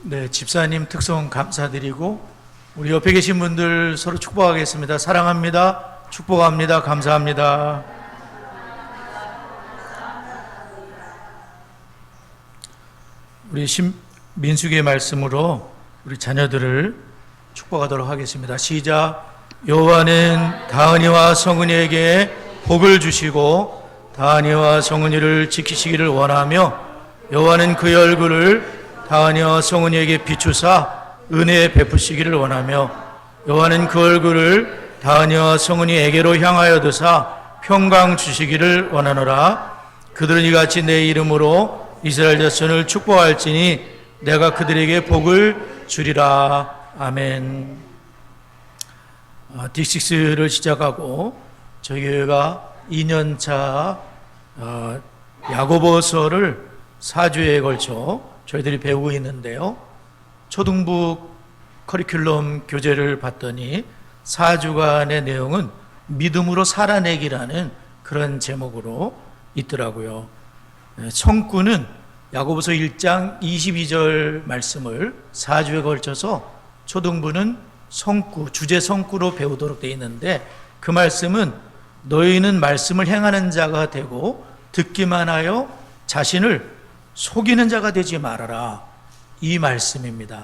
네, 집사님 특송 감사드리고 우리 옆에 계신 분들 서로 축복하겠습니다. 사랑합니다. 축복합니다. 감사합니다. 우리 민수기의 말씀으로 우리 자녀들을 축복하도록 하겠습니다. 시작. 여호와는 다은이와 성은이에게 복을 주시고 다은이와 성은이를 지키시기를 원하며 여호와는 그의 얼굴을 다은이와 성은이에게 비추사 은혜 베푸시기를 원하며 여호와는 그 얼굴을 다은이와 성은이에게로 향하여 드사 평강 주시기를 원하노라. 그들은 이같이 내 이름으로 이스라엘 자손을 축복할지니 내가 그들에게 복을 주리라. 아멘. 딕식스를 시작하고 저희 교회가 2년차 야고보서를 4주에 걸쳐 저희들이 배우고 있는데요. 초등부 커리큘럼 교재를 봤더니 4주간의 내용은 믿음으로 살아내기라는 그런 제목으로 있더라고요. 성구는 야고보서 1장 22절 말씀을 4주에 걸쳐서 초등부는 성구, 주제 성구로 배우도록 되어 있는데 그 말씀은 너희는 말씀을 행하는 자가 되고 듣기만 하여 자신을 속이는 자가 되지 말아라. 이 말씀입니다.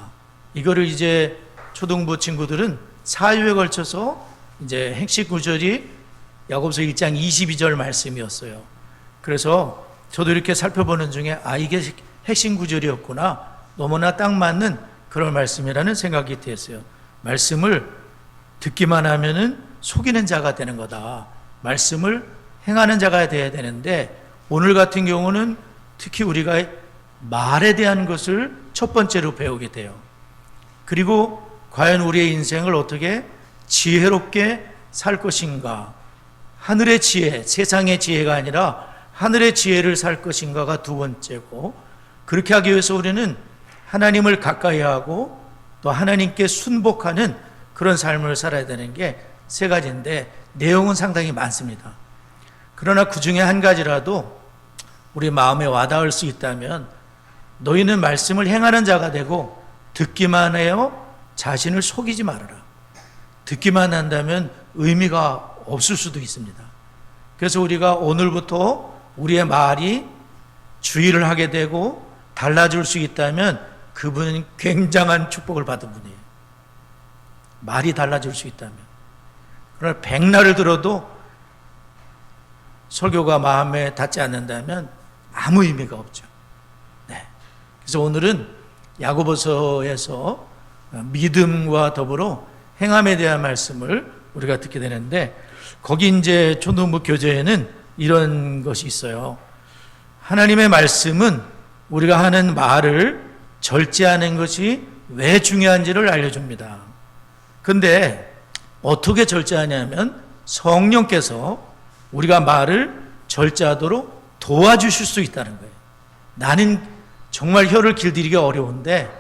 이거를 이제 초등부 친구들은 4주에 걸쳐서 이제 핵심 구절이 야고보서 1장 22절 말씀이었어요. 그래서 저도 이렇게 살펴보는 중에 이게 핵심 구절이었구나. 너무나 딱 맞는 그런 말씀이라는 생각이 들었어요. 말씀을 듣기만 하면은 속이는 자가 되는 거다. 말씀을 행하는 자가 돼야 되는데 오늘 같은 경우는 특히 우리가 말에 대한 것을 첫 번째로 배우게 돼요. 그리고 과연 우리의 인생을 어떻게 지혜롭게 살 것인가. 하늘의 지혜, 세상의 지혜가 아니라 하늘의 지혜를 살 것인가가 두 번째고, 그렇게 하기 위해서 우리는 하나님을 가까이 하고 또 하나님께 순복하는 그런 삶을 살아야 되는 게 세 가지인데 내용은 상당히 많습니다. 그러나 그 중에 한 가지라도 우리 마음에 와닿을 수 있다면 너희는 말씀을 행하는 자가 되고 듣기만 해요. 자신을 속이지 말아라. 듣기만 한다면 의미가 없을 수도 있습니다. 그래서 우리가 오늘부터 우리의 말이 주의를 하게 되고 달라질 수 있다면 그분은 굉장한 축복을 받은 분이에요. 말이 달라질 수 있다면. 그러나 백날을 들어도 설교가 마음에 닿지 않는다면 아무 의미가 없죠. 네. 그래서 오늘은 야고보서에서 믿음과 더불어 행함에 대한 말씀을 우리가 듣게 되는데 거기 이제 초등부 교재에는 이런 것이 있어요. 하나님의 말씀은 우리가 하는 말을 절제하는 것이 왜 중요한지를 알려줍니다. 근데 어떻게 절제하냐면 성령께서 우리가 말을 절제하도록 도와주실 수 있다는 거예요. 나는 정말 혀를 길들이기가 어려운데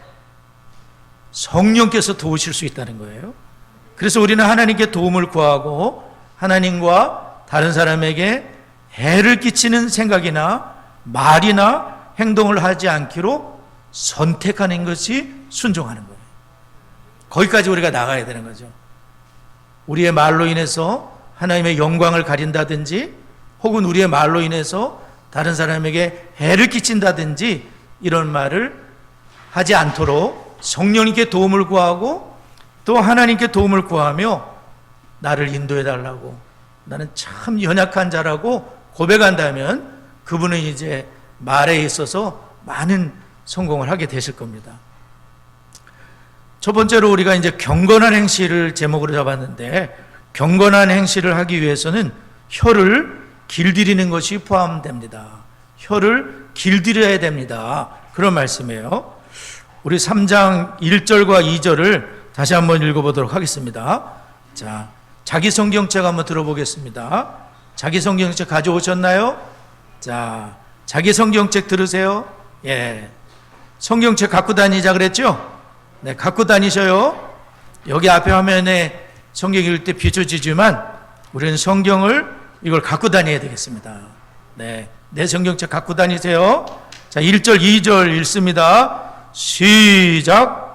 성령께서 도우실 수 있다는 거예요. 그래서 우리는 하나님께 도움을 구하고 하나님과 다른 사람에게 해를 끼치는 생각이나 말이나 행동을 하지 않기로 선택하는 것이 순종하는 거예요. 거기까지 우리가 나가야 되는 거죠. 우리의 말로 인해서 하나님의 영광을 가린다든지 혹은 우리의 말로 인해서 다른 사람에게 해를 끼친다든지 이런 말을 하지 않도록 성령님께 도움을 구하고 또 하나님께 도움을 구하며 나를 인도해 달라고, 나는 참 연약한 자라고 고백한다면 그분은 이제 말에 있어서 많은 성공을 하게 되실 겁니다. 첫 번째로 우리가 이제 경건한 행실을 제목으로 잡았는데 경건한 행실을 하기 위해서는 혀를 길들이는 것이 포함됩니다. 혀를 길들여야 됩니다. 그런 말씀이에요. 우리 3장 1절과 2절을 다시 한번 읽어보도록 하겠습니다. 자, 자기 성경책 한번 들어보겠습니다. 자기 성경책 가져오셨나요? 자, 자기 성경책 들으세요. 예, 성경책 갖고 다니자 그랬죠? 네, 갖고 다니셔요. 여기 앞에 화면에 성경 읽을 때 비춰지지만 우리는 성경을 이걸 갖고 다녀야 되겠습니다. 네, 내 성경책 갖고 다니세요. 자, 1절, 2절 읽습니다. 시작.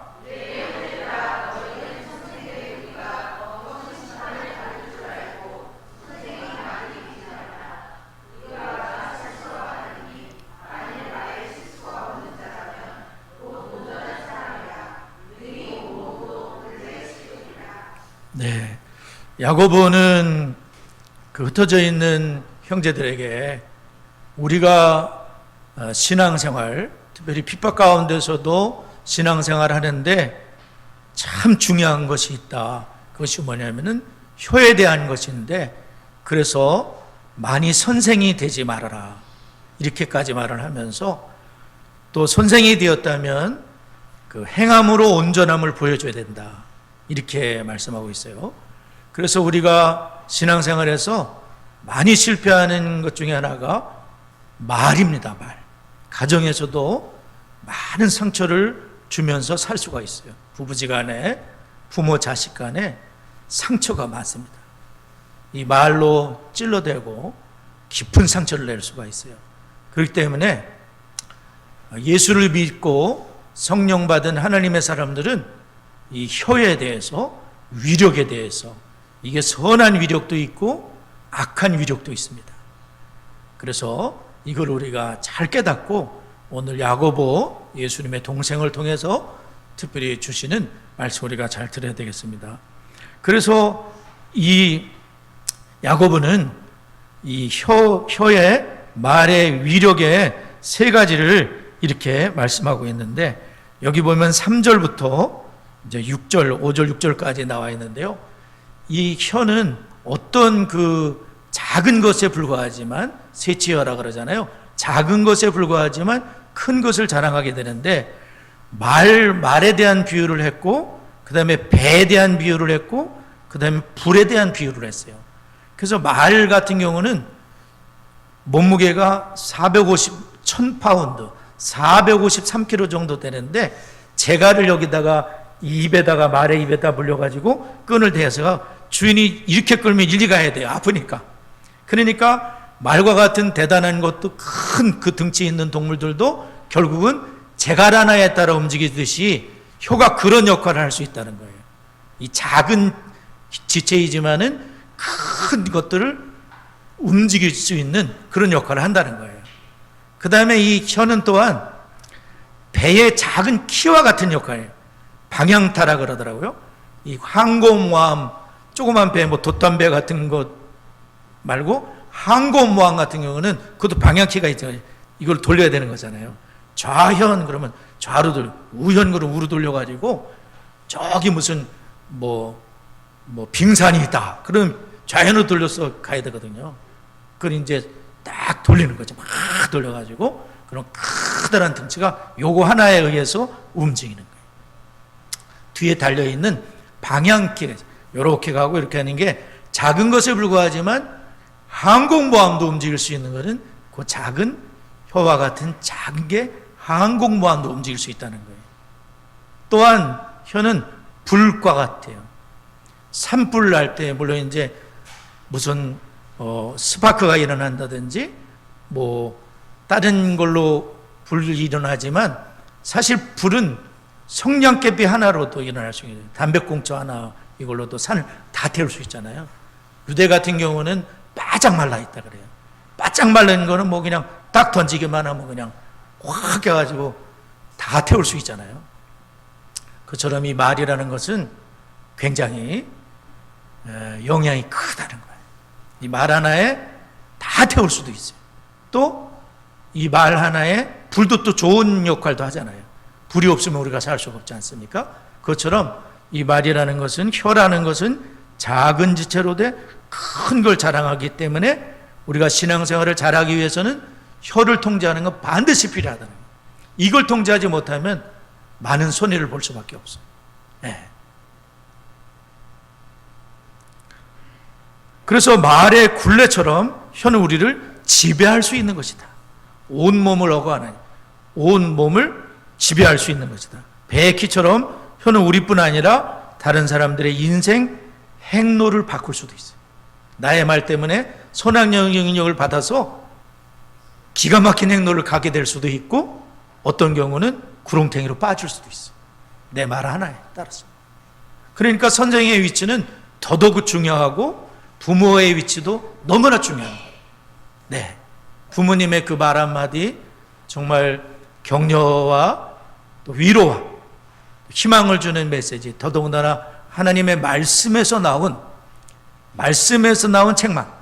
네, 야고보는 그 흩어져 있는 형제들에게 우리가 신앙생활, 특별히 핍박 가운데서도 신앙생활 하는데 참 중요한 것이 있다. 그것이 뭐냐면은 효에 대한 것인데, 그래서 많이 선생이 되지 말아라, 이렇게까지 말을 하면서, 또 선생이 되었다면 그 행함으로 온전함을 보여줘야 된다, 이렇게 말씀하고 있어요. 그래서 우리가 신앙생활에서 많이 실패하는 것 중에 하나가 말입니다. 말. 가정에서도 많은 상처를 주면서 살 수가 있어요. 부부지간에, 부모 자식 간에 상처가 많습니다. 이 말로 찔러대고 깊은 상처를 낼 수가 있어요. 그렇기 때문에 예수를 믿고 성령 받은 하나님의 사람들은 이 혀에 대해서, 위력에 대해서, 이게 선한 위력도 있고 악한 위력도 있습니다. 그래서 이걸 우리가 잘 깨닫고 오늘 야고보, 예수님의 동생을 통해서 특별히 주시는 말씀 우리가 잘 들어야 되겠습니다. 그래서 이 야고보는 이 혀의, 말의 위력의 세 가지를 이렇게 말씀하고 있는데, 여기 보면 3절부터 이제 6절, 5절, 6절까지 나와 있는데요. 이 혀는 어떤 그 작은 것에 불과하지만, 셋치혀라 그러잖아요. 작은 것에 불과하지만 큰 것을 자랑하게 되는데, 말에 대한 비유를 했고, 그 다음에 배에 대한 비유를 했고, 그 다음에 불에 대한 비유를 했어요. 그래서 말 같은 경우는 몸무게가 1000파운드, 453kg 정도 되는데, 재갈을 여기다가 입에다가, 말의 입에다 물려가지고 끈을 대서 주인이 이렇게 끌면 일리 가야 돼요. 아프니까. 그러니까 말과 같은 대단한 것도, 큰 그 등치 있는 동물들도 결국은 재갈 하나에 따라 움직이듯이 혀가 그런 역할을 할 수 있다는 거예요. 이 작은 지체이지만은 큰 것들을 움직일 수 있는 그런 역할을 한다는 거예요. 그 다음에 이 혀는 또한 배의 작은 키와 같은 역할이에요. 방향타라 그러더라고요. 이 항공모함, 조그만 배, 뭐 돛담배 같은 것 말고 항공모함 같은 경우는 그것도 방향키가 있잖아요. 이걸 돌려야 되는 거잖아요. 좌현 그러면 좌로 돌려, 우현 그러면 우로 돌려가지고 저기 무슨 뭐 빙산이 있다, 그럼 좌현으로 돌려서 가야 되거든요. 그걸 이제 딱 돌리는 거죠. 막 돌려가지고 그런 커다란 등치가 요거 하나에 의해서 움직이는 거예요. 뒤에 달려있는 방향키, 요렇게 가고 이렇게 하는 게 작은 것에 불과하지만 항공모함도 움직일 수 있는 것은 그 작은 혀와 같은 작은 게 항공모함도 움직일 수 있다는 거예요. 또한 혀는 불과 같아요. 산불 날 때 물론 이제 무슨 스파크가 일어난다든지 뭐 다른 걸로 불이 일어나지만, 사실 불은 성냥개비 하나로도 일어날 수 있어요. 담배꽁초 하나 이걸로도 산을 다 태울 수 있잖아요. 유대 같은 경우는 바짝 말라 있다 그래요. 바짝 말른 거는 뭐 그냥 딱 던지기만 하면 그냥 확 해가지고 다 태울 수 있잖아요. 그처럼 이 말이라는 것은 굉장히 영향이 크다는 거예요. 이 말 하나에 다 태울 수도 있어요. 또 이 말 하나에 불도 또 좋은 역할도 하잖아요. 불이 없으면 우리가 살 수가 없지 않습니까? 그것처럼 이 말이라는 것은, 혀라는 것은 작은 지체로 돼 큰 걸 자랑하기 때문에 우리가 신앙생활을 잘하기 위해서는 혀를 통제하는 건 반드시 필요하다는 거예요. 이걸 통제하지 못하면 많은 손해를 볼 수밖에 없어요. 네. 그래서 말의 굴레처럼 혀는 우리를 지배할 수 있는 것이다. 온 몸을 어거하는, 온 몸을 지배할 수 있는 것이다. 배의 키처럼 혀는 우리뿐 아니라 다른 사람들의 인생 행로를 바꿀 수도 있어요. 나의 말 때문에 선악 영향력을 받아서 기가 막힌 행로를 가게 될 수도 있고, 어떤 경우는 구렁텅이로 빠질 수도 있어. 내 말 하나에 따라서. 그러니까 선생의 위치는 더더욱 중요하고 부모의 위치도 너무나 중요한 거예요. 네, 부모님의 그 말 한마디 정말 격려와 또 위로와 희망을 주는 메시지, 더더군다나 하나님의 말씀에서 나온 책망,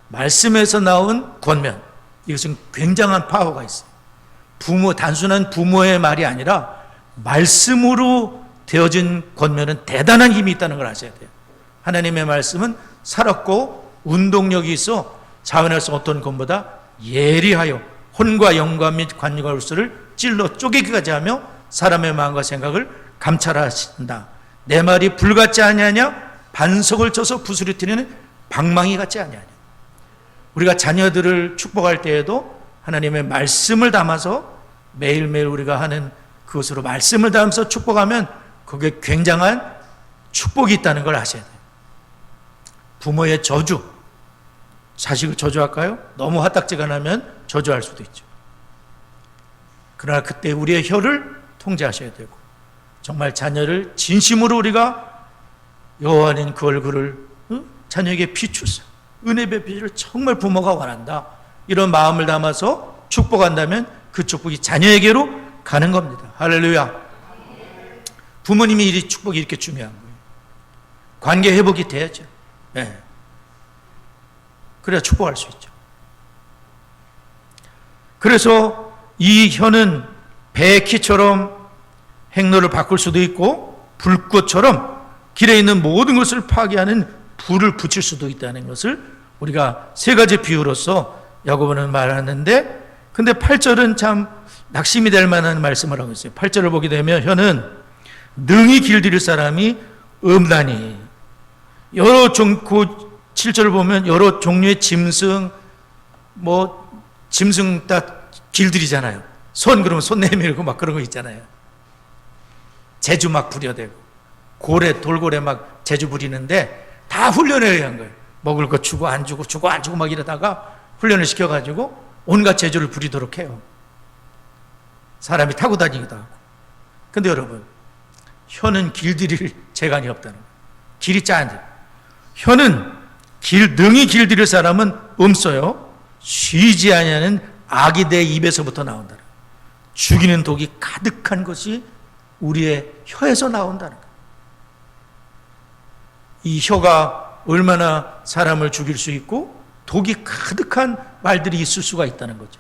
말씀에서 나온 권면, 이것은 굉장한 파워가 있어요. 단순한 부모의 말이 아니라 말씀으로 되어진 권면은 대단한 힘이 있다는 걸 아셔야 돼요. 하나님의 말씀은 살았고 운동력이 있어 자원에서 어떤 것보다 예리하여 혼과 영과 및 관유가 울수를 찔러 쪼개기까지 하며 사람의 마음과 생각을 감찰하신다. 내 말이 불같지 아니하냐? 반석을 쳐서 부스러뜨리는 방망이 같지 아니하냐? 우리가 자녀들을 축복할 때에도 하나님의 말씀을 담아서 매일매일 우리가 하는 그것으로 말씀을 담아서 축복하면 그게 굉장한 축복이 있다는 걸 아셔야 돼요. 부모의 저주, 자식을 저주할까요? 너무 화딱지가 나면 저주할 수도 있죠. 그러나 그때 우리의 혀를 통제하셔야 되고, 정말 자녀를 진심으로 우리가 여호와는 그 얼굴을 자녀에게 비추사 은혜 베푸기를 정말 부모가 원한다, 이런 마음을 담아서 축복한다면 그 축복이 자녀에게로 가는 겁니다. 할렐루야. 부모님이 이 축복이 이렇게 중요한 거예요. 관계 회복이 돼야죠. 네. 그래야 축복할 수 있죠. 그래서 이 혀는 배의 키처럼 행로를 바꿀 수도 있고 불꽃처럼 길에 있는 모든 것을 파괴하는 불을 붙일 수도 있다는 것을 우리가 세 가지 비유로서 야고보는 말하는데, 근데 8절은 참 낙심이 될 만한 말씀을 하고 있어요. 8절을 보게 되면 혀는 능히 길들일 사람이 없나니, 여러 7절을 보면 여러 종류의 짐승, 짐승 다 길들이잖아요. 그러면 손 내밀고 막 그런 거 있잖아요. 재주 막 부려대고, 돌고래 막 재주 부리는데 다 훈련을 해야 한 거예요. 먹을 거 주고 안 주고 막 이러다가 훈련을 시켜가지고 온갖 재주를 부리도록 해요. 사람이 타고 다니기도 하고. 근데 여러분, 혀는 길들일 재간이 없다는 거예요. 길이 짜는데. 혀는 능히 길들일 사람은 없어요. 쉬지 아니하는 악이 내 입에서부터 나온다는 거예요. 죽이는 독이 가득한 것이 우리의 혀에서 나온다는 거예요. 이 혀가 얼마나 사람을 죽일 수 있고 독이 가득한 말들이 있을 수가 있다는 거죠.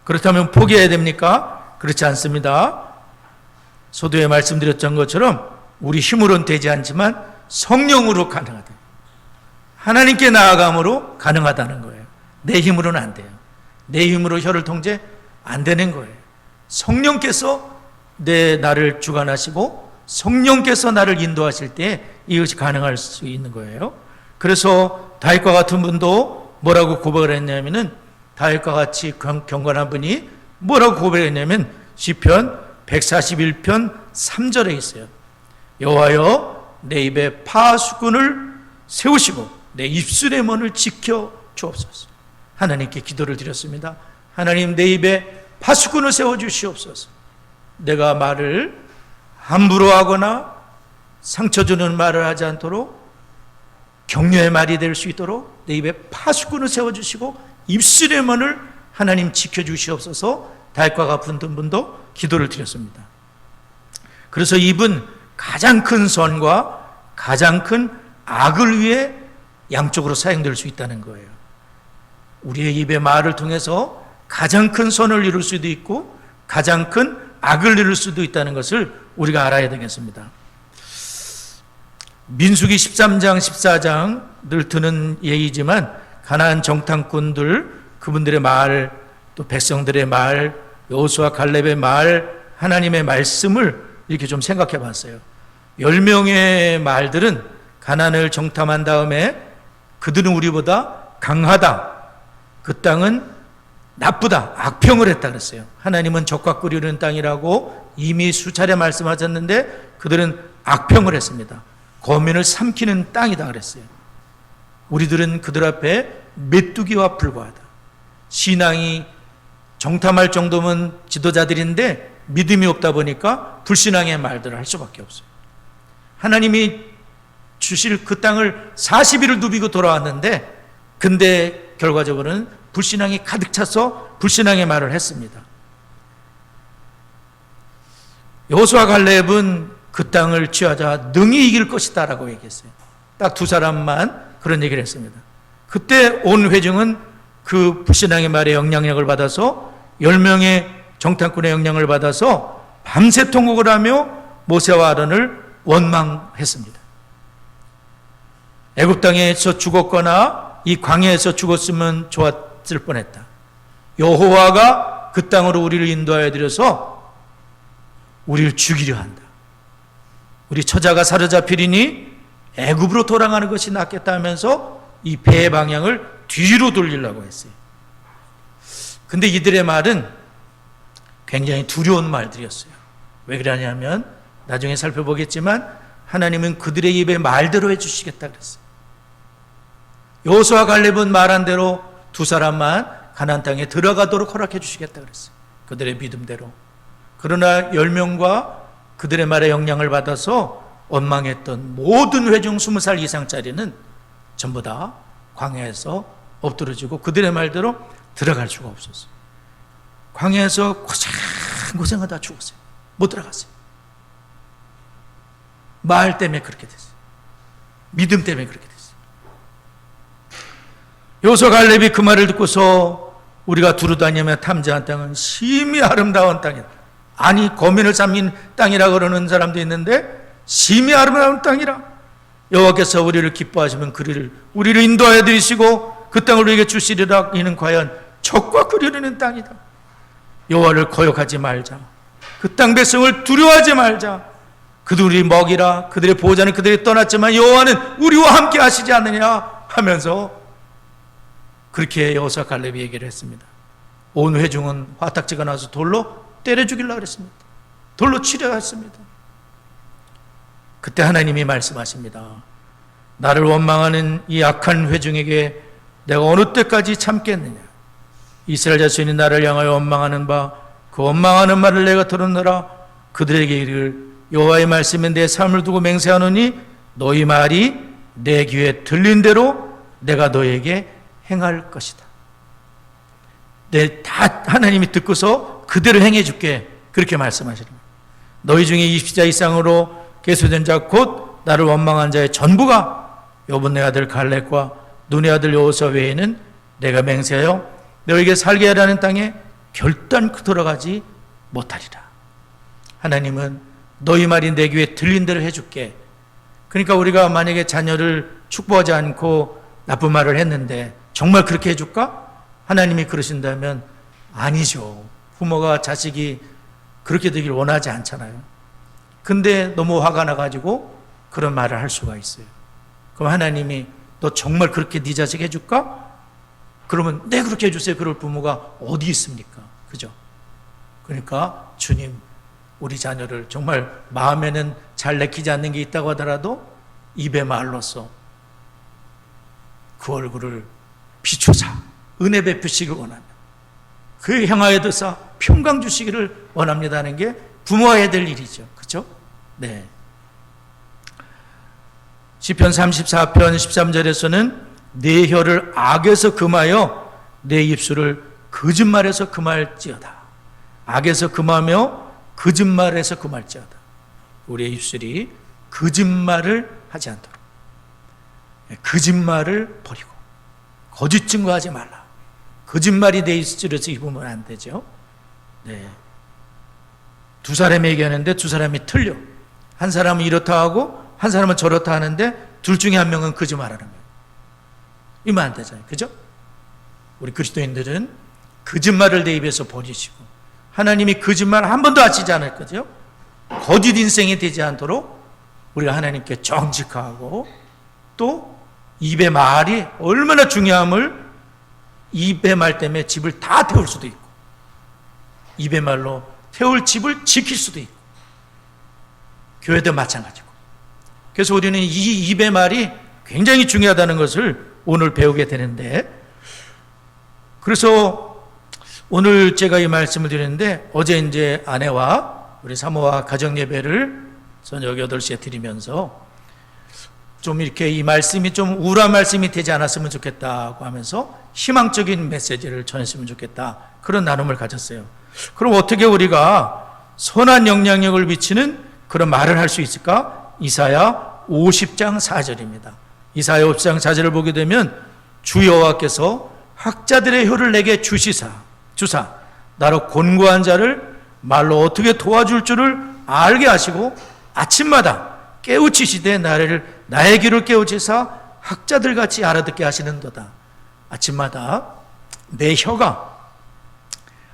그렇다면 포기해야 됩니까? 그렇지 않습니다. 소도에 말씀드렸던 것처럼 우리 힘으로는 되지 않지만 성령으로 가능하다. 하나님께 나아감으로 가능하다는 거예요. 내 힘으로는 안 돼요. 내 힘으로 혀를 통제 안 되는 거예요. 성령께서 나를 주관하시고 성령께서 나를 인도하실 때 이것이 가능할 수 있는 거예요. 그래서 다윗과 같은 분도 뭐라고 고백을 했냐면은, 다윗과 같이 경건한 분이 뭐라고 고백했냐면 시편 141편 3절에 있어요. 여호와여, 내 입에 파수꾼을 세우시고 내 입술의 문을 지켜 주옵소서. 하나님께 기도를 드렸습니다. 하나님, 내 입에 파수꾼을 세워 주시옵소서. 내가 말을 함부로 하거나 상처 주는 말을 하지 않도록 격려의 말이 될 수 있도록 내 입에 파수꾼을 세워주시고 입술의 문을 하나님 지켜주시옵소서. 다윗과 같은 분도 기도를 드렸습니다. 그래서 입은 가장 큰 선과 가장 큰 악을 위해 양쪽으로 사용될 수 있다는 거예요. 우리의 입의 말을 통해서 가장 큰 선을 이룰 수도 있고 가장 큰 악을 이룰 수도 있다는 것을 우리가 알아야 되겠습니다. 민수기 13장 14장 늘 드는 예이지만 가나안 정탐꾼들, 그분들의 말, 또 백성들의 말, 여호수아 갈렙의 말, 하나님의 말씀을 이렇게 좀 생각해 봤어요. 10명의 말들은 가나안을 정탐한 다음에 그들은 우리보다 강하다, 그 땅은 나쁘다, 악평을 했다 그랬어요. 하나님은 적과 끓이는 땅이라고 이미 수차례 말씀하셨는데 그들은 악평을 했습니다. 거민을 삼키는 땅이다 그랬어요. 우리들은 그들 앞에 메뚜기와 불과하다. 신앙이 정탐할 정도면 지도자들인데 믿음이 없다 보니까 불신앙의 말들을 할 수밖에 없어요. 하나님이 주실 그 땅을 40일을 누비고 돌아왔는데 근데 결과적으로는 불신앙이 가득 차서 불신앙의 말을 했습니다. 여호수아 갈렙은 그 땅을 취하자 능히 이길 것이다 라고 얘기했어요. 딱 두 사람만 그런 얘기를 했습니다. 그때 온 회중은 그 불신앙의 말에 영향력을 받아서 10명의 정탐꾼의 영향을 받아서 밤새 통곡을 하며 모세와 아론을 원망했습니다. 애굽 땅에서 죽었거나 이 광야에서 죽었으면 좋았을 뻔했다. 여호와가 그 땅으로 우리를 인도하여 드려서 우리를 죽이려 한다. 우리 처자가 사로잡히리니 애굽으로 돌아가는 것이 낫겠다 하면서 이 배의 방향을 뒤로 돌리려고 했어요. 근데 이들의 말은 굉장히 두려운 말들이었어요. 왜 그러냐면 나중에 살펴보겠지만 하나님은 그들의 입에 말대로 해주시겠다 그랬어요. 여호수아 갈렙은 말한 대로 두 사람만 가나안 땅에 들어가도록 허락해 주시겠다 그랬어요. 그들의 믿음대로. 그러나 10명과 그들의 말에 영향을 받아서 원망했던 모든 회중 20살 이상짜리는 전부 다 광야에서 엎드러지고 그들의 말대로 들어갈 수가 없었어요. 광야에서 고생하다 죽었어요. 못 들어갔어요. 말 때문에 그렇게 됐어요. 믿음 때문에 그렇게 됐어요. 여호수아 갈렙이 그 말을 듣고서 우리가 두루다니며 탐지한 땅은 심히 아름다운 땅이다. 아니 거민을 삼긴 땅이라 그러는 사람도 있는데 심히 아름다운 땅이라. 여호와께서 우리를 기뻐하시면 우리를 인도하여 드리시고 그 땅을 우리에게 주시리라. 이는 과연 적과 그리는 땅이다. 여호와를 거역하지 말자. 그 땅 백성을 두려워하지 말자. 그들이 먹이라. 그들의 보호자는 그들이 떠났지만 여호와는 우리와 함께 하시지 않느냐 하면서 그렇게 여호수아 갈렙이 얘기를 했습니다. 온 회중은 화딱지가 나서 돌로 때려 죽이려고 그랬습니다. 돌로 치려 했습니다. 그때 하나님이 말씀하십니다. 나를 원망하는 이 악한 회중에게 내가 어느 때까지 참겠느냐. 이스라엘 자손이 나를 향하여 원망하는 바 그 원망하는 말을 내가 들었노라. 그들에게 이르기를 여호와의 말씀에 내 삶을 두고 맹세하노니 너희 말이 내 귀에 들린 대로 내가 너에게 행할 것이다. 다 하나님이 듣고서 그대로 행해 줄게. 그렇게 말씀하시는 거예요. 너희 중에 20자 이상으로 계수된 자 곧 나를 원망한 자의 전부가 여분네 아들 갈렙과 눈의 아들 여호수아 외에는 내가 맹세하여 너에게 살게 하라는 땅에 결단코 들어가지 못하리라. 하나님은 너희 말이 내 귀에 들린 대로 해줄게. 그러니까 우리가 만약에 자녀를 축복하지 않고 나쁜 말을 했는데 정말 그렇게 해줄까? 하나님이 그러신다면 아니죠. 부모가 자식이 그렇게 되길 원하지 않잖아요. 근데 너무 화가 나가지고 그런 말을 할 수가 있어요. 그럼 하나님이 너 정말 그렇게 네 자식 해줄까? 그러면 네 그렇게 해주세요. 그럴 부모가 어디 있습니까? 그죠? 그러니까 주님 우리 자녀를 정말 마음에는 잘 내키지 않는 게 있다고 하더라도 입의 말로써 그 얼굴을 비추사 은혜 베푸시길 원합니다. 그 향하여 드사 평강 주시기를 원합니다 하는 게 부모가 해야 될 일이죠. 그렇죠? 네. 시편 34편 13절에서는 내 혀를 악에서 금하여 내 입술을 거짓말에서 금할지어다. 악에서 금하며 거짓말에서 금할지어다. 우리의 입술이 거짓말을 하지 않도록, 거짓말을 버리고 거짓 증거하지 말라. 거짓말이 내 입술에서 입으면 안 되죠. 네. 두 사람이 얘기하는데 두 사람이 틀려. 한 사람은 이렇다 하고 한 사람은 저렇다 하는데 둘 중에 한 명은 거짓말하는 거예요. 이면 안 되잖아요. 그죠? 우리 그리스도인들은 거짓말을 내 입에서 버리시고 하나님이 거짓말 한 번도 하시지 않을 거죠. 거짓 인생이 되지 않도록 우리가 하나님께 정직하고 또 입의 말이 얼마나 중요함을 입의 말 때문에 집을 다 태울 수도 있고 입의 말로 태울 집을 지킬 수도 있고 교회도 마찬가지고 그래서 우리는 이 입의 말이 굉장히 중요하다는 것을 오늘 배우게 되는데 그래서 오늘 제가 이 말씀을 드리는데 어제 이제 아내와 우리 사모와 가정 예배를 저녁 8시에 드리면서 좀 이렇게 이 말씀이 좀 우울한 말씀이 되지 않았으면 좋겠다고 하면서 희망적인 메시지를 전했으면 좋겠다. 그런 나눔을 가졌어요. 그럼 어떻게 우리가 선한 영향력을 미치는 그런 말을 할 수 있을까? 이사야 50장 4절입니다. 이사야 50장 4절을 보게 되면 주 여호와께서 학자들의 혀를 내게 주사 나로 곤고한 자를 말로 어떻게 도와줄 줄을 알게 하시고 아침마다 깨우치시되 나의 귀를 깨우치사 학자들 같이 알아듣게 하시는도다. 아침마다 내 혀가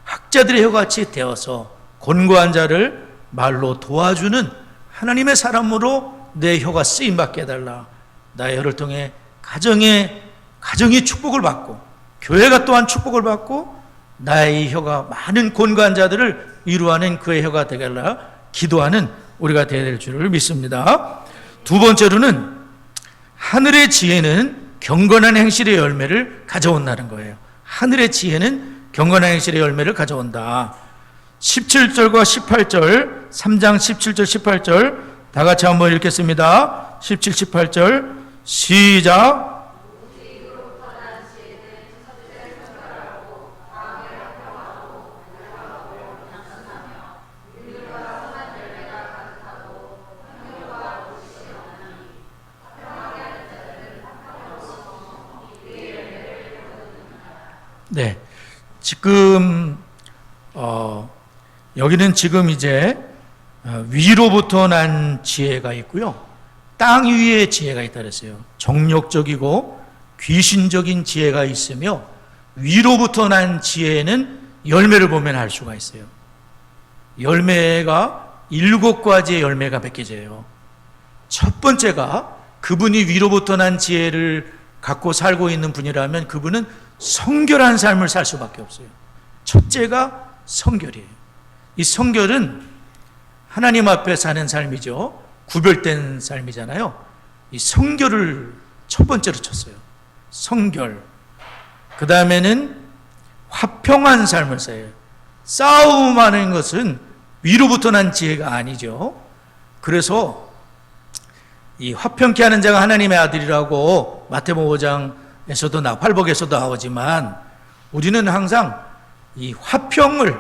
학자들의 혀같이 되어서 곤고한 자를 말로 도와주는 하나님의 사람으로 내 혀가 쓰임받게 해달라. 나의 혀를 통해 가정이 축복을 받고 교회가 또한 축복을 받고 나의 혀가 많은 곤고한 자들을 위로하는 그의 혀가 되겠라 기도하는 우리가 되어야 될 줄을 믿습니다. 두 번째로는 하늘의 지혜는 경건한 행실의 열매를 가져온다는 거예요. 하늘의 지혜는 경건한 행실의 열매를 가져온다. 17절과 18절, 3장 17절 18절 다 같이 한번 읽겠습니다. 17, 18절 시작. 네, 지금 여기는 지금 이제 위로부터 난 지혜가 있고요, 땅 위에 지혜가 있다 그랬어요. 정력적이고 귀신적인 지혜가 있으며 위로부터 난 지혜는 열매를 보면 알 수가 있어요. 열매가 7가지의 열매가 맺혀져요. 첫 번째가 그분이 위로부터 난 지혜를 갖고 살고 있는 분이라면 그분은 성결한 삶을 살 수밖에 없어요. 첫째가 성결이에요. 이 성결은 하나님 앞에 사는 삶이죠. 구별된 삶이잖아요. 이 성결을 첫 번째로 쳤어요. 성결. 그 다음에는 화평한 삶을 살아요. 싸움하는 것은 위로부터 난 지혜가 아니죠. 그래서 이 화평케 하는 자가 하나님의 아들이라고 마태복음 5장에서도 팔복에서도 나오지만 우리는 항상 이 화평을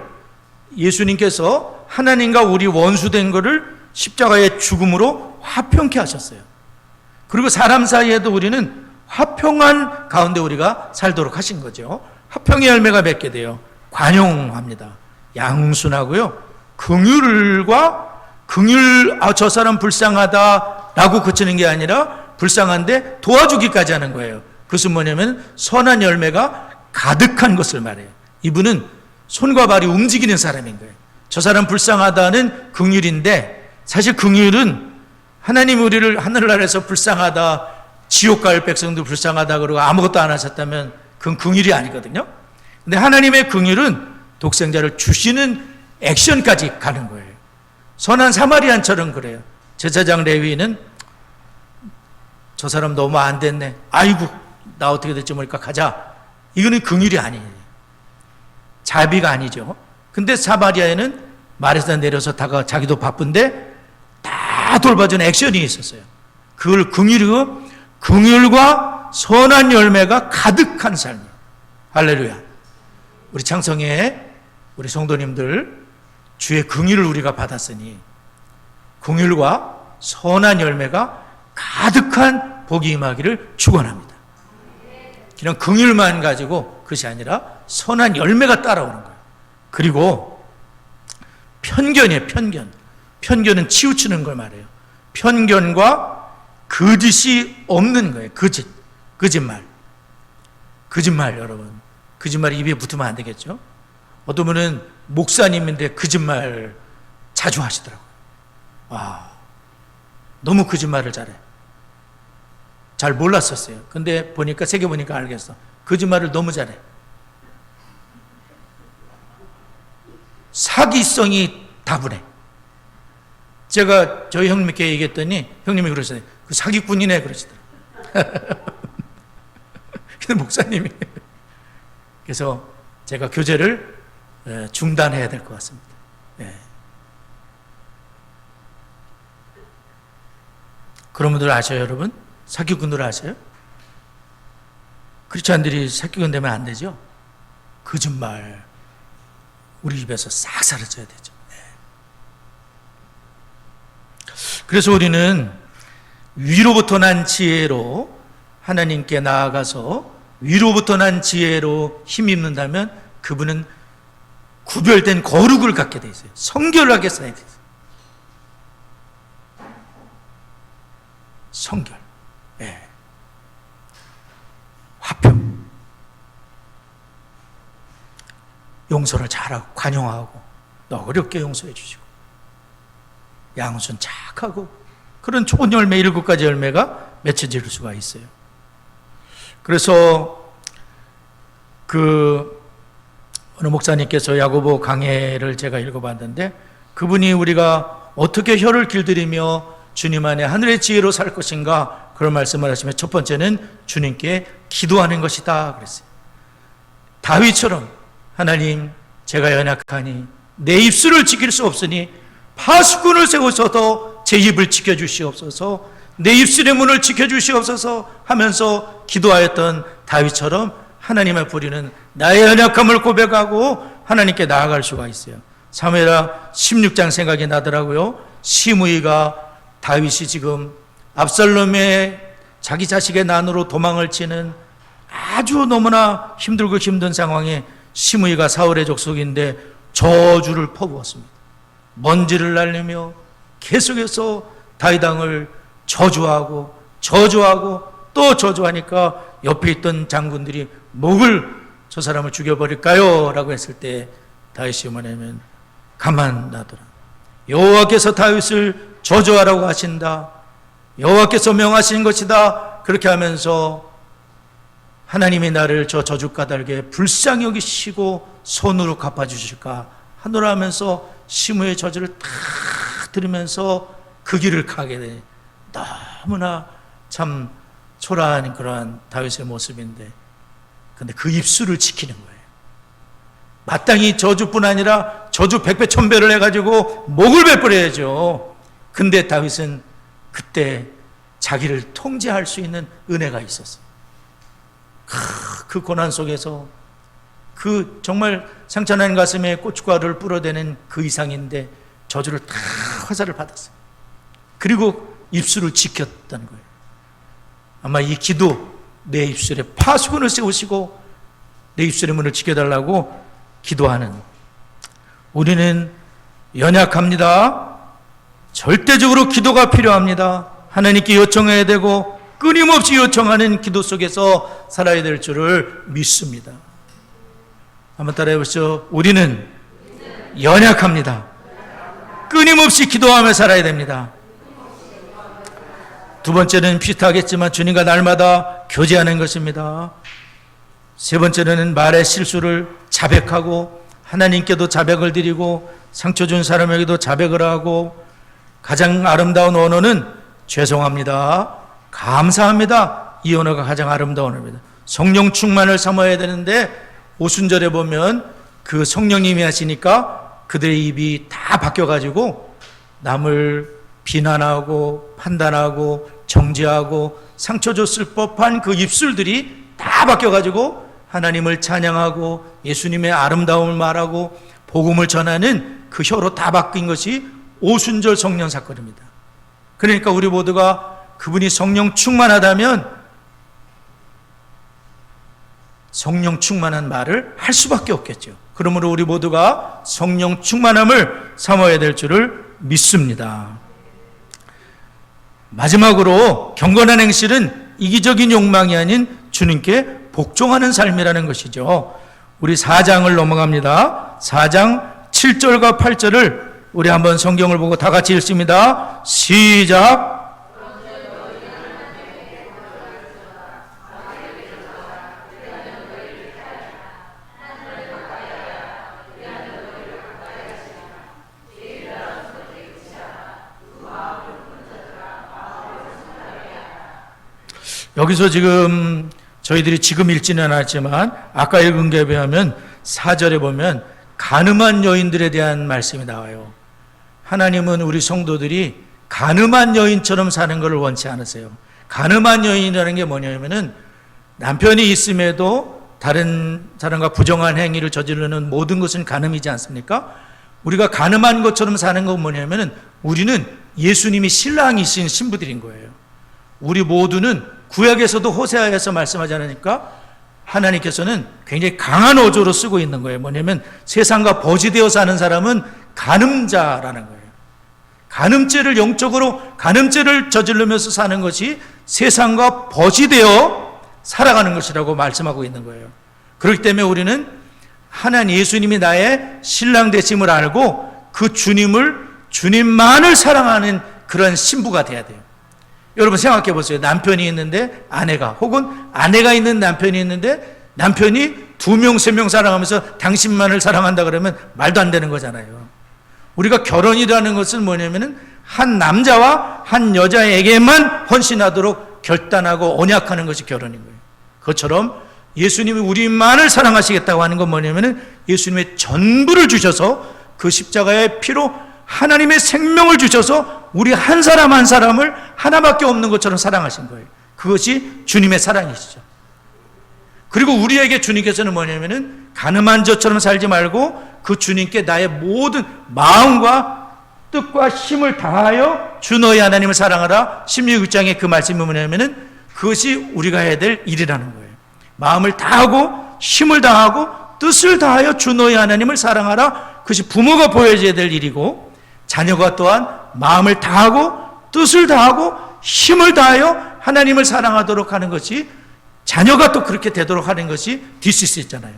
예수님께서 하나님과 우리 원수된 것을 십자가의 죽음으로 화평케 하셨어요. 그리고 사람 사이에도 우리는 화평한 가운데 우리가 살도록 하신 거죠. 화평의 열매가 맺게 돼요. 관용합니다. 양순하고요. 저 사람 불쌍하다라고 그치는 게 아니라 불쌍한데 도와주기까지 하는 거예요. 그것은 뭐냐면 선한 열매가 가득한 것을 말해요. 이분은 손과 발이 움직이는 사람인 거예요. 저 사람 불쌍하다는 긍휼인데 사실 긍휼은 하나님이 우리를 하늘나라에서 불쌍하다, 지옥 갈 백성도 불쌍하다 그러고 아무것도 안 하셨다면 그건 긍휼이 아니거든요. 근데 하나님의 긍휼은 독생자를 주시는 액션까지 가는 거예요. 선한 사마리안처럼 그래요. 제사장 레위인은 저 사람 너무 안 됐네. 아이고 나 어떻게 될지 모르니까 가자. 이거는 긍휼이 아니에요. 자비가 아니죠. 근데 사마리아에는 말에서 내려서 다가 자기도 바쁜데 다 돌봐주는 액션이 있었어요. 그걸 긍휼과 선한 열매가 가득한 삶이에요. 할렐루야. 우리 창성에 우리 성도님들 주의 긍휼을 우리가 받았으니 긍휼과 선한 열매가 가득한 복이 임하기를 축원합니다. 그냥 긍휼만 가지고 그것이 아니라 선한 열매가 따라오는 거예요. 그리고 편견이에요. 편견은 치우치는 걸 말해요. 편견과 거짓이 없는 거예요. 거짓말 여러분. 거짓말이 입에 붙으면 안 되겠죠. 어떤 분은 목사님인데 거짓말 자주 하시더라고요. 너무 거짓말을 잘해. 잘 몰랐었어요. 근데 새겨보니까 알겠어. 거짓말을 너무 잘해. 사기성이 다분해. 제가 저희 형님께 얘기했더니 형님이 그러시어요. 그 사기꾼이네 그러시더라고요. 근데 목사님이 그래서 제가 교제를 중단해야 될 것 같습니다. 예. 그런 분들 아셔요, 여러분? 사기꾼들 아세요? 크리스찬들이 사기꾼 되면 안 되죠? 거짓말 우리 입에서 싹 사라져야 되죠. 예. 그래서 우리는 위로부터 난 지혜로 하나님께 나아가서 위로부터 난 지혜로 힘입는다면 그분은 구별된 거룩을 갖게 돼 있어요. 성결하게 써야 돼요. 성결. 예. 화평. 용서를 잘하고 관용하고 어렵게 용서해 주시고 양순 착하고 그런 좋은 열매 7가지 열매가 맺혀질 수가 있어요. 그래서 어느 목사님께서 야고보 강해를 제가 읽어봤는데 그분이 우리가 어떻게 혀를 길들이며 주님 안에 하늘의 지혜로 살 것인가 그런 말씀을 하시면 첫 번째는 주님께 기도하는 것이다 그랬어요. 다윗처럼 하나님 제가 연약하니 내 입술을 지킬 수 없으니 파수꾼을 세우셔서 제 입을 지켜주시옵소서 내 입술의 문을 지켜주시옵소서 하면서 기도하였던 다윗처럼 하나님의 부리는 나의 연약함을 고백하고 하나님께 나아갈 수가 있어요. 사무엘하 16장 생각이 나더라고요. 시므이가 다윗이 지금 압살롬의 자기 자식의 난으로 도망을 치는 아주 너무나 힘들고 힘든 상황에 시므이가 사울의 족속인데 저주를 퍼부었습니다. 먼지를 날리며 계속해서 다윗 왕을 저주하고 또 저주하니까 옆에 있던 장군들이 목을 저 사람을 죽여버릴까요? 라고 했을 때 다윗이 뭐냐면 가만 놔두라. 여호와께서 다윗을 저주하라고 하신다. 여호와께서 명하신 것이다. 그렇게 하면서 하나님이 나를 저 저주 까닭에 불쌍히 여기시고 손으로 갚아주실까 하노라 하면서 시므의 저주를 다 들으면서 그 길을 가게 돼. 너무나 참 초라한 그러한 다윗의 모습인데 근데 그 입술을 지키는 거예요. 마땅히 저주뿐 아니라 저주 100배 1000배를 해가지고 목을 베풀어야죠. 근데 다윗은 그때 자기를 통제할 수 있는 은혜가 있었어요. 그 고난 속에서 그 정말 상처난 가슴에 고춧가루를 뿌려대는 그 이상인데 저주를 다 화살을 받았어요. 그리고 입술을 지켰다는 거예요. 아마 이 기도 내 입술에 파수꾼을 세우시고 내 입술의 문을 지켜달라고 기도하는 우리는 연약합니다. 절대적으로 기도가 필요합니다. 하나님께 요청해야 되고 끊임없이 요청하는 기도 속에서 살아야 될 줄을 믿습니다. 한번 따라해 보시죠. 우리는 연약합니다. 끊임없이 기도하며 살아야 됩니다. 두 번째는 비슷하겠지만 주님과 날마다 교제하는 것입니다. 세 번째는 말의 실수를 자백하고 하나님께도 자백을 드리고 상처 준 사람에게도 자백을 하고 가장 아름다운 언어는 죄송합니다. 감사합니다. 이 언어가 가장 아름다운 언어입니다. 성령 충만을 삼아야 되는데 오순절에 보면 그 성령님이 하시니까 그들의 입이 다 바뀌어가지고 남을 비난하고 판단하고 정죄하고 상처 줬을 법한 그 입술들이 다 바뀌어가지고 하나님을 찬양하고 예수님의 아름다움을 말하고 복음을 전하는 그 혀로 다 바뀐 것이 오순절 성령 사건입니다. 그러니까 우리 모두가 그분이 성령 충만하다면 성령 충만한 말을 할 수밖에 없겠죠. 그러므로 우리 모두가 성령 충만함을 삼아야 될 줄을 믿습니다. 마지막으로 경건한 행실은 이기적인 욕망이 아닌 주님께 복종하는 삶이라는 것이죠. 우리 4장을 넘어갑니다. 4장 7절과 8절을 우리 한번 성경을 보고 다 같이 읽습니다. 시작. 여기서 지금 저희들이 지금 읽지는 않았지만 아까 읽은 게 비하면 4절에 보면 가늠한 여인들에 대한 말씀이 나와요. 하나님은 우리 성도들이 가늠한 여인처럼 사는 것을 원치 않으세요. 가늠한 여인이라는 게 뭐냐면은 남편이 있음에도 다른 사람과 부정한 행위를 저지르는 모든 것은 가늠이지 않습니까? 우리가 가늠한 것처럼 사는 건 뭐냐면은 우리는 예수님이 신랑이신 신부들인 거예요. 우리 모두는 구약에서도 호세아에서 말씀하지 않으니까 하나님께서는 굉장히 강한 어조로 쓰고 있는 거예요. 뭐냐면 세상과 버지되어 사는 사람은 간음자라는 거예요. 간음죄를 영적으로 간음죄를 저지르면서 사는 것이 세상과 버지되어 살아가는 것이라고 말씀하고 있는 거예요. 그렇기 때문에 우리는 하나님 예수님이 나의 신랑 되심을 알고 그 주님만을 사랑하는 그런 신부가 돼야 돼요. 여러분 생각해 보세요. 남편이 있는데 아내가, 혹은 아내가 있는 남편이 있는데 남편이 2명, 3명 사랑하면서 당신만을 사랑한다 그러면 말도 안 되는 거잖아요. 우리가 결혼이라는 것은 뭐냐면은 한 남자와 한 여자에게만 헌신하도록 결단하고 언약하는 것이 결혼인 거예요. 그것처럼 예수님이 우리만을 사랑하시겠다고 하는 건 뭐냐면은 예수님의 전부를 주셔서 그 십자가의 피로 하나님의 생명을 주셔서 우리 한 사람 한 사람을 하나밖에 없는 것처럼 사랑하신 거예요. 그것이 주님의 사랑이시죠. 그리고 우리에게 주님께서는 뭐냐면은 가늠한 자처럼 살지 말고 그 주님께 나의 모든 마음과 뜻과 힘을 다하여 주 너희 하나님을 사랑하라. 16장에 그 말씀이 뭐냐면은 그것이 우리가 해야 될 일이라는 거예요. 마음을 다하고 힘을 다하고 뜻을 다하여 주 너희 하나님을 사랑하라. 그것이 부모가 보여줘야 될 일이고, 자녀가 또한 마음을 다하고 뜻을 다하고 힘을 다하여 하나님을 사랑하도록 하는 것이, 자녀가 또 그렇게 되도록 하는 것이 디시스잖아요.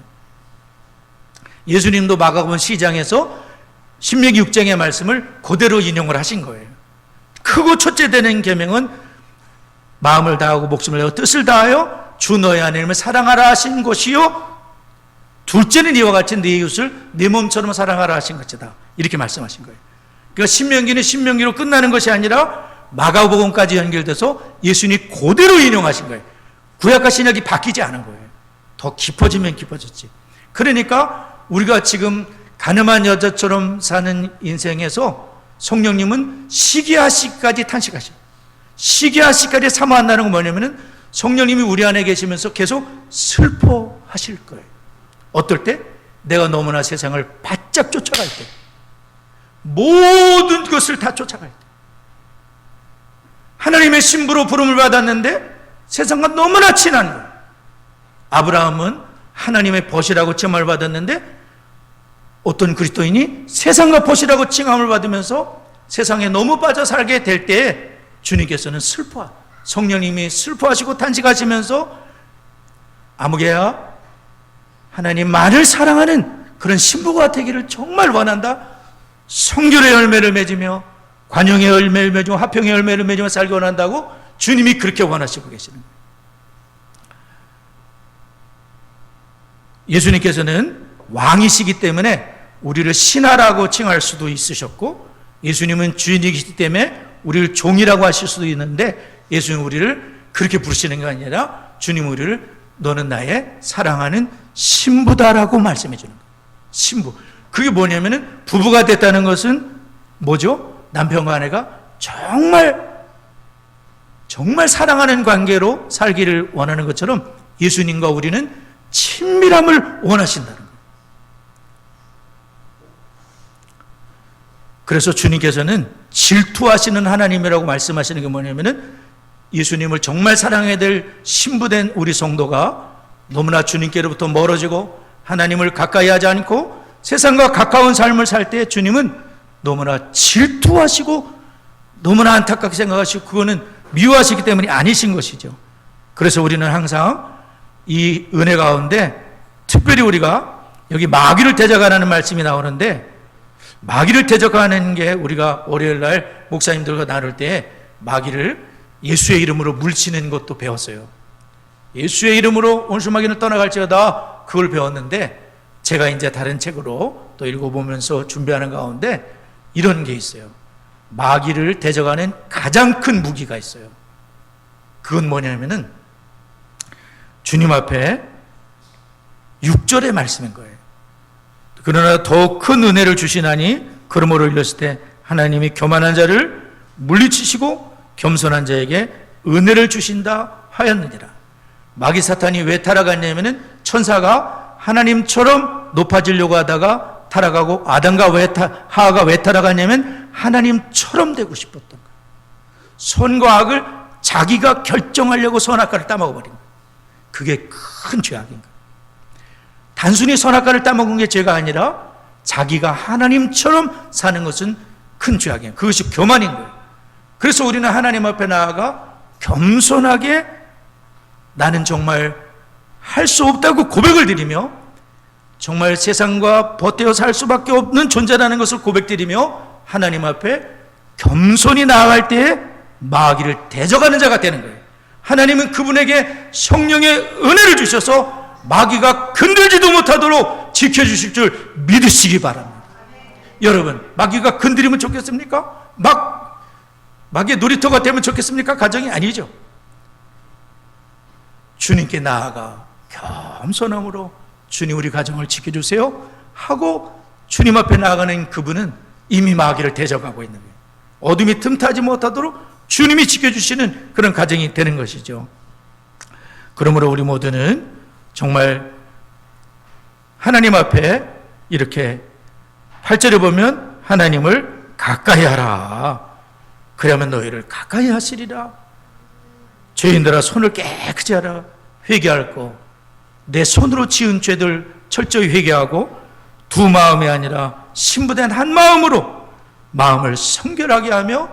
예수님도 마가복음 12장에서 신명기 6장의 말씀을 그대로 인용을 하신 거예요. 크고 첫째 되는 계명은 마음을 다하고 목숨을 다하고 뜻을 다하여 주 너의 하나님을 사랑하라 하신 것이요, 둘째는 이와 같이 네 이웃을 네 몸처럼 사랑하라 하신 것이다. 이렇게 말씀하신 거예요. 그러니까 신명기는 신명기로 끝나는 것이 아니라 마가복음까지 연결돼서 예수님이 그대로 인용하신 거예요. 구약과 신약이 바뀌지 않은 거예요. 더 깊어지면 깊어졌지. 그러니까 우리가 지금 가늠한 여자처럼 사는 인생에서 성령님은 시기하시까지 탄식하셔요. 시기하시까지 사모한다는 건 뭐냐면은 성령님이 우리 안에 계시면서 계속 슬퍼하실 거예요. 어떨 때? 내가 너무나 세상을 바짝 쫓아갈 때, 모든 것을 다 쫓아갈 때, 하나님의 신부로 부름을 받았는데 세상과 너무나 친한 거예요. 아브라함은 하나님의 벗이라고 칭함을 받았는데 어떤 그리스도인이 세상과 벗이라고 칭함을 받으면서 세상에 너무 빠져 살게 될 때에 주님께서는 성령님이 슬퍼하시고 탄식하시면서 아무개야, 하나님만을 사랑하는 그런 신부가 되기를 정말 원한다. 성결의 열매를 맺으며 관용의 열매를 맺으며 화평의 열매를 맺으며 살기 원한다고 주님이 그렇게 원하시고 계시는 거예요. 예수님께서는 왕이시기 때문에 우리를 신하라고 칭할 수도 있으셨고, 예수님은 주인이시기 때문에 우리를 종이라고 하실 수도 있는데, 예수님은 우리를 그렇게 부르시는 게 아니라 주님은 우리를 너는 나의 사랑하는 신부다라고 말씀해 주는 거예요. 신부. 그게 뭐냐면은 부부가 됐다는 것은 뭐죠? 남편과 아내가 정말 사랑하는 관계로 살기를 원하는 것처럼 예수님과 우리는 친밀함을 원하신다는 거예요. 그래서 주님께서는 질투하시는 하나님이라고 말씀하시는 게 뭐냐면은 예수님을 정말 사랑해야 될 신부된 우리 성도가 너무나 주님께로부터 멀어지고 하나님을 가까이 하지 않고 세상과 가까운 삶을 살 때 주님은 너무나 질투하시고 너무나 안타깝게 생각하시고 그거는 미워하시기 때문이 아니신 것이죠. 그래서 우리는 항상 이 은혜 가운데 특별히 우리가 여기 마귀를 대적하라는 말씀이 나오는데, 마귀를 대적하는 게 우리가 월요일날 목사님들과 나눌 때 마귀를 예수의 이름으로 물리치는 것도 배웠어요. 예수의 이름으로 온수마귀는 떠나갈지어다, 그걸 배웠는데 제가 이제 다른 책으로 또 읽어보면서 준비하는 가운데 이런 게 있어요. 마귀를 대적하는 가장 큰 무기가 있어요. 그건 뭐냐면은 주님 앞에 6절의 말씀인 거예요. 그러나 더욱 큰 은혜를 주시나니 그러므로 일렀을 때 하나님이 교만한 자를 물리치시고 겸손한 자에게 은혜를 주신다 하였느니라. 마귀 사탄이 왜 타락했냐면은 천사가 하나님처럼 높아지려고 하다가 타락하고 아담과 하와가 왜 타락했냐면 하나님처럼 되고 싶었던 거예요. 선과 악을 자기가 결정하려고 선악과를 따먹어버린 거예요. 그게 큰 죄악인 거예요. 단순히 선악과를 따먹은 게 죄가 아니라 자기가 하나님처럼 사는 것은 큰 죄악이에요. 그것이 교만인 거예요. 그래서 우리는 하나님 앞에 나아가 겸손하게 나는 정말 할 수 없다고 고백을 드리며 정말 세상과 버텨 살 수밖에 없는 존재라는 것을 고백드리며 하나님 앞에 겸손히 나아갈 때에 마귀를 대적하는 자가 되는 거예요. 하나님은 그분에게 성령의 은혜를 주셔서 마귀가 건들지도 못하도록 지켜주실 줄 믿으시기 바랍니다. 여러분, 마귀가 건드리면 좋겠습니까? 마귀의 놀이터가 되면 좋겠습니까? 가정이 아니죠. 주님께 나아가 겸손함으로 주님 우리 가정을 지켜주세요 하고 주님 앞에 나아가는 그분은 이미 마귀를 대적하고 있는 거예요. 어둠이 틈타지 못하도록 주님이 지켜주시는 그런 가정이 되는 것이죠. 그러므로 우리 모두는 정말 하나님 앞에 이렇게 8절에 보면 하나님을 가까이 하라. 그러면 너희를 가까이 하시리라. 죄인들아 손을 깨끗이 하라. 회개할 거. 내 손으로 지은 죄들 철저히 회개하고 두 마음이 아니라 신부된 한 마음으로 마음을 성결하게 하며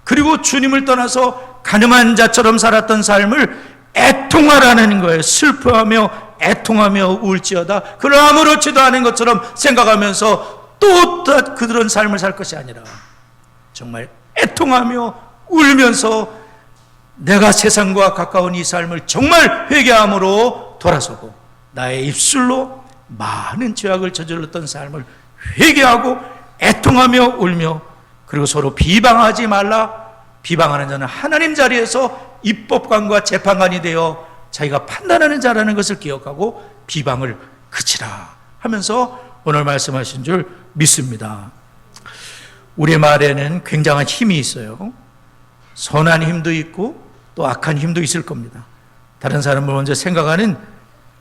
그리고 주님을 떠나서 가늠한 자처럼 살았던 삶을 애통하라는 거예요. 슬퍼하며 애통하며 울지어다. 그러나 아무렇지도 않은 것처럼 생각하면서 또 그런 삶을 살 것이 아니라 정말 애통하며 울면서 내가 세상과 가까운 이 삶을 정말 회개함으로 돌아서고 나의 입술로 많은 죄악을 저질렀던 삶을 회개하고 애통하며 울며 그리고 서로 비방하지 말라. 비방하는 자는 하나님 자리에서 입법관과 재판관이 되어 자기가 판단하는 자라는 것을 기억하고 비방을 그치라 하면서 오늘 말씀하신 줄 믿습니다. 우리의 말에는 굉장한 힘이 있어요. 선한 힘도 있고 또 악한 힘도 있을 겁니다. 다른 사람을 먼저 생각하는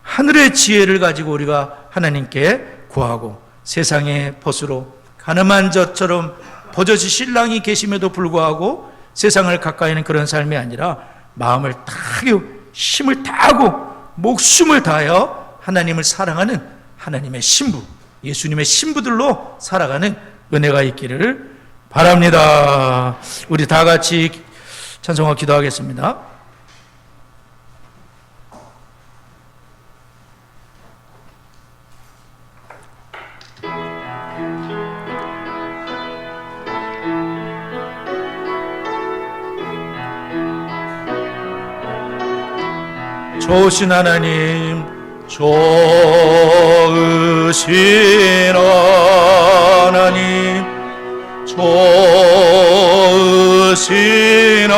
하늘의 지혜를 가지고 우리가 하나님께 구하고 세상의 벗으로 가늠한 자처럼 버젓이 신랑이 계심에도 불구하고 세상을 가까이 하는 그런 삶이 아니라 마음을 다하고 힘을 다하고 목숨을 다하여 하나님을 사랑하는 하나님의 신부, 예수님의 신부들로 살아가는 은혜가 있기를 바랍니다. 우리 다 같이 찬송하고 기도하겠습니다. 좋으신 하나님, 좋으신 하나님, 좋으신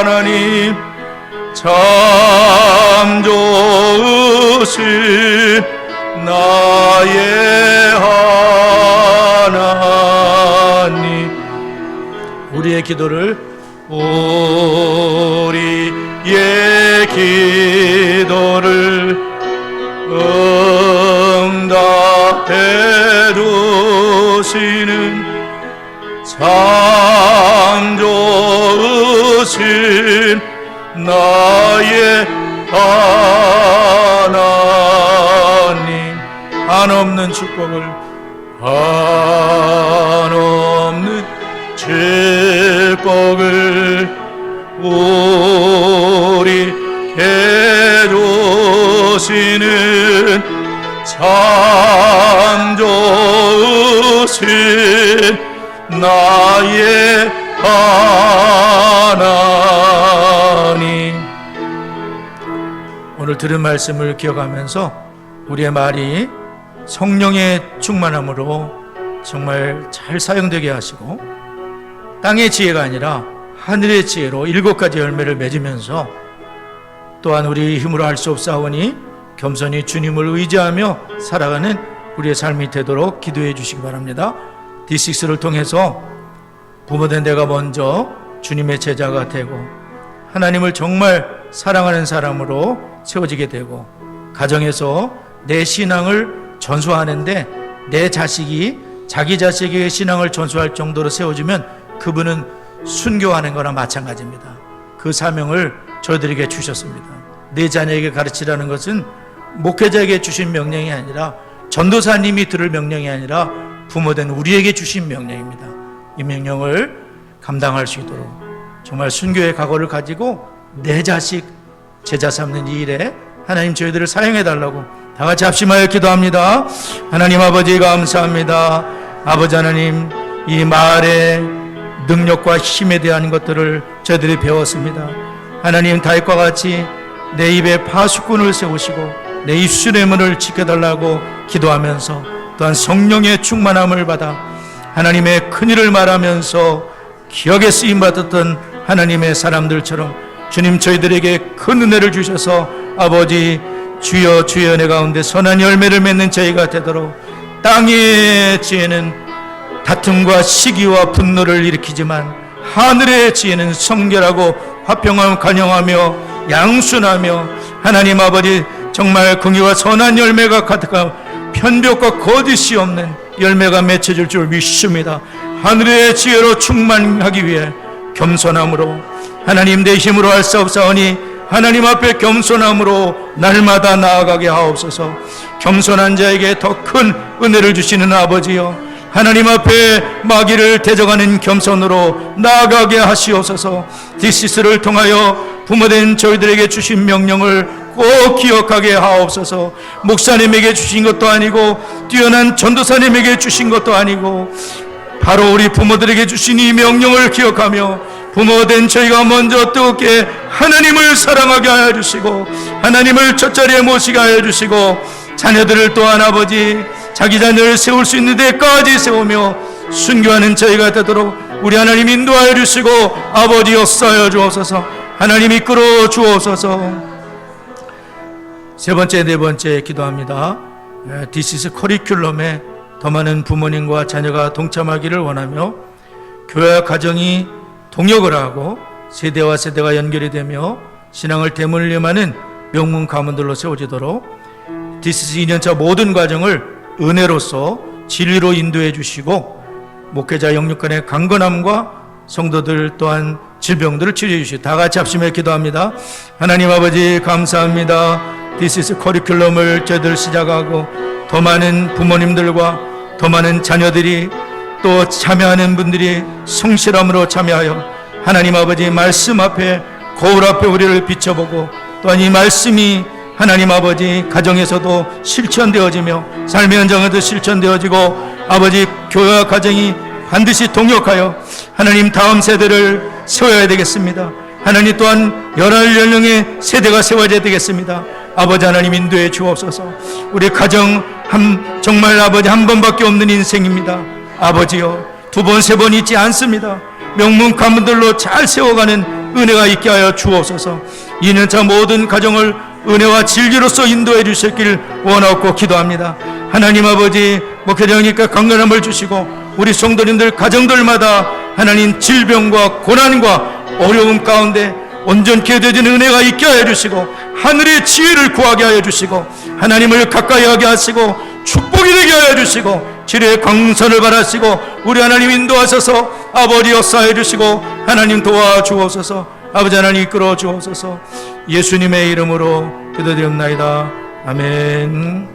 하나님, 참 좋으신 나의 하나님. 우리의 기도를 응답해 주시는 참 좋으신 나의 하나님. 한없는 축복을 한없는 축복을 우리에게 주시는 참 좋으신 나의 하나님. 오늘 들은 말씀을 기억하면서 우리의 말이 성령의 충만함으로 정말 잘 사용되게 하시고 땅의 지혜가 아니라 하늘의 지혜로 7가지 열매를 맺으면서 또한 우리 힘으로 할 수 없사오니 겸손히 주님을 의지하며 살아가는 우리의 삶이 되도록 기도해 주시기 바랍니다. D6를 통해서 부모된 내가 먼저 주님의 제자가 되고 하나님을 정말 사랑하는 사람으로 세워지게 되고 가정에서 내 신앙을 전수하는데 내 자식이 자기 자식의 신앙을 전수할 정도로 세워지면 그분은 순교하는 거나 마찬가지입니다. 그 사명을 저희들에게 주셨습니다. 내 자녀에게 가르치라는 것은 목회자에게 주신 명령이 아니라 전도사님이 들을 명령이 아니라 부모된 우리에게 주신 명령입니다. 이 명령을 감당할 수 있도록 정말 순교의 각오를 가지고 내 자식 제자 삼는 이 일에 하나님 저희들을 사용해 달라고 다 같이 합심하여 기도합니다. 하나님 아버지 감사합니다. 아버지 하나님, 이 말의 능력과 힘에 대한 것들을 저희들이 배웠습니다. 하나님, 다윗과 같이 내 입에 파수꾼을 세우시고 내 입술의 문을 지켜달라고 기도하면서 또한 성령의 충만함을 받아 하나님의 큰일을 말하면서 기억에 쓰임받았던 하나님의 사람들처럼 주님 저희들에게 큰 은혜를 주셔서 아버지 주여 주여 내 가운데 선한 열매를 맺는 저희가 되도록 땅의 지혜는 다툼과 시기와 분노를 일으키지만 하늘의 지혜는 성결하고 화평함 간영하며 양순하며 하나님 아버지 정말 긍휼과 선한 열매가 가득한 편벽과 거짓이 없는 열매가 맺혀질 줄 믿습니다. 하늘의 지혜로 충만하기 위해 겸손함으로 하나님 내 힘으로 할 수 없사오니 하나님 앞에 겸손함으로 날마다 나아가게 하옵소서. 겸손한 자에게 더 큰 은혜를 주시는 아버지여, 하나님 앞에 마귀를 대적하는 겸손으로 나아가게 하시옵소서. 디시스를 통하여 부모된 저희들에게 주신 명령을 꼭 기억하게 하옵소서. 목사님에게 주신 것도 아니고 뛰어난 전도사님에게 주신 것도 아니고 바로 우리 부모들에게 주신 이 명령을 기억하며 부모된 저희가 먼저 뜨겁게 하나님을 사랑하게 하여 주시고 하나님을 첫자리에 모시게 하여 주시고 자녀들을 또한 아버지 자기 자녀를 세울 수 있는 데까지 세우며 순교하는 저희가 되도록 우리 하나님 인도하여 주시고 아버지여 쌓여 주옵소서. 하나님 이끌어 주옵소서. 세 번째 네 번째 기도합니다. 디시스 커리큘럼에 더 많은 부모님과 자녀가 동참하기를 원하며 교회와 가정이 동역을 하고 세대와 세대가 연결이 되며 신앙을 대물림하는 명문 가문들로 세워지도록 디시스 2년차 모든 과정을 은혜로서 진리로 인도해 주시고 목회자 영육간의 강건함과 성도들 또한 질병들을 치료해 주시고 다 같이 합심해 기도합니다. 하나님 아버지 감사합니다. 디시스 커리큘럼을 저희들 시작하고 더 많은 부모님들과 더 많은 자녀들이 또 참여하는 분들이 성실함으로 참여하여 하나님 아버지 말씀 앞에 거울 앞에 우리를 비춰보고 또한 이 말씀이 하나님 아버지 가정에서도 실천되어지며 삶의 현장에도 실천되어지고 아버지 교회와 가정이 반드시 동역하여 하나님 다음 세대를 세워야 되겠습니다. 하나님 또한 열할 연령의 세대가 세워져야 되겠습니다. 아버지 하나님 인도해 주옵소서. 우리 가정 정말 아버지 한 번밖에 없는 인생입니다. 아버지여 두 번 세 번 있지 않습니다. 명문 가문들로 잘 세워가는 은혜가 있게 하여 주옵소서. 2년차 모든 가정을 은혜와 진리로서 인도해 주셨길 원하고 기도합니다. 하나님 아버지 목회자님께 강건함을 주시고 우리 성도님들 가정들마다 하나님 질병과 고난과 어려움 가운데 온전케 되어지는 은혜가 있게 하여 주시고 하늘의 지혜를 구하게 하여 주시고 하나님을 가까이 하게 하시고 축복이 되게 하여 주시고 지혜의 강선을 바라시고 우리 하나님 인도하셔서 아버지여 쌓여 주시고 하나님 도와주옵소서. 아버지 하나님 이끌어 주옵소서. 예수님의 이름으로 기도드립나이다. 아멘.